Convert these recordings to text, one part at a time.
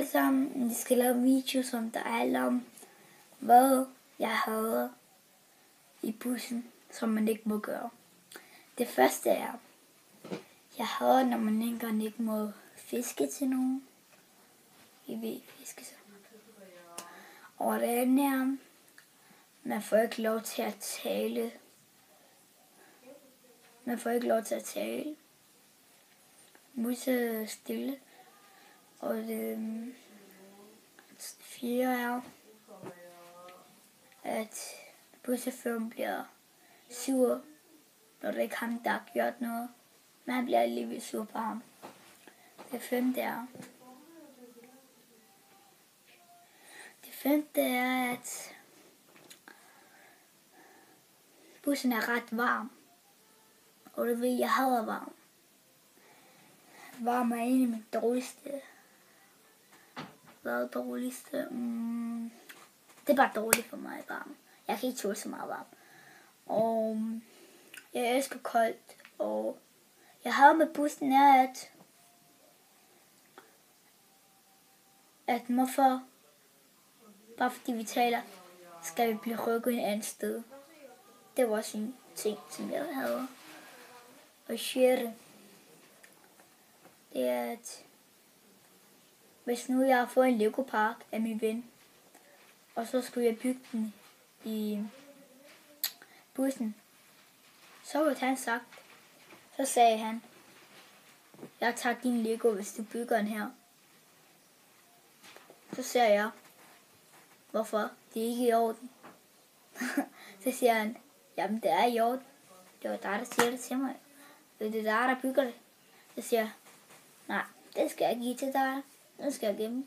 alle sammen. Jeg skal lave en video, som der handler om, hvad jeg hader i bussen, som man ikke må gøre. Det første er, jeg hader, når man ikke må fiske til nogen. I ved, fiske så. Og det andet er, man får ikke lov til at tale. Man får ikke lov til at tale. Musse stille. Og det fjerde er, at buschaufføren bliver sur, når det ikke er ham, der har gjort noget. Men han bliver alligevel sur på ham. Det femte er, at bussen er ret varm. Og det ved jeg hader varm. Varm er en af mine dårligste. Hvad er dårligste? Det er bare dårligt for mig varm. Jeg kan ikke tåle så meget varm. Og jeg elsker koldt. Og jeg hader med bussen er, at hvorfor, bare fordi vi taler, skal vi blive rykket et andet sted. Det var også en ting, som jeg havde. Og sjette, det er, at hvis nu jeg har fået en Lego-park af min ven, og så skulle jeg bygge den i bussen, så ville han sagt, så sagde han, jeg tager din Lego, hvis du bygger den her. Så siger jeg, hvorfor? Det er ikke i orden. Så siger han, jamen det er i orden. Det var dig, der siger det til mig. Det er dig, der bygger det. Så siger jeg, nej, det skal jeg give til dig. Den skal jeg gemme.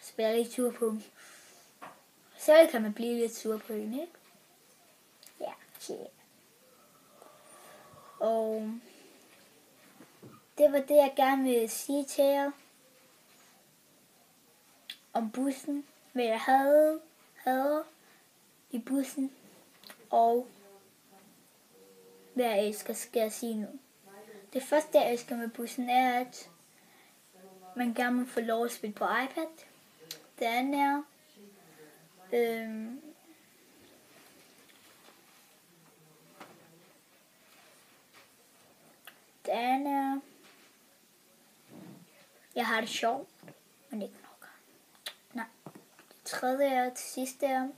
Så bliver jeg lidt sur på dem. Så kan man blive lidt sur på hende, ikke? Ja, shit. Og det var det, jeg gerne ville sige til jer. Om bussen, hvad jeg havde i bussen, og hvad jeg elsker, skal jeg sige nu. Det første, jeg elsker med bussen, er, at man gerne må få lov at spille på iPad. Det andet er, jeg har det sjovt, men ikke nok. Nej. Det tredje er til sidst er,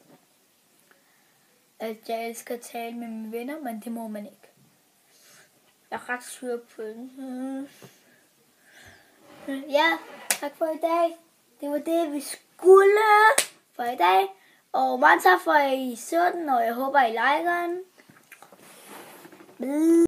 at jeg elsker at tale med mine venner, men det må man ikke. Jeg er ret sur på den. Ja, tak for i dag. Det var det, vi skulle for i dag. Og mange tak for, at I så den, og jeg håber, I liker den.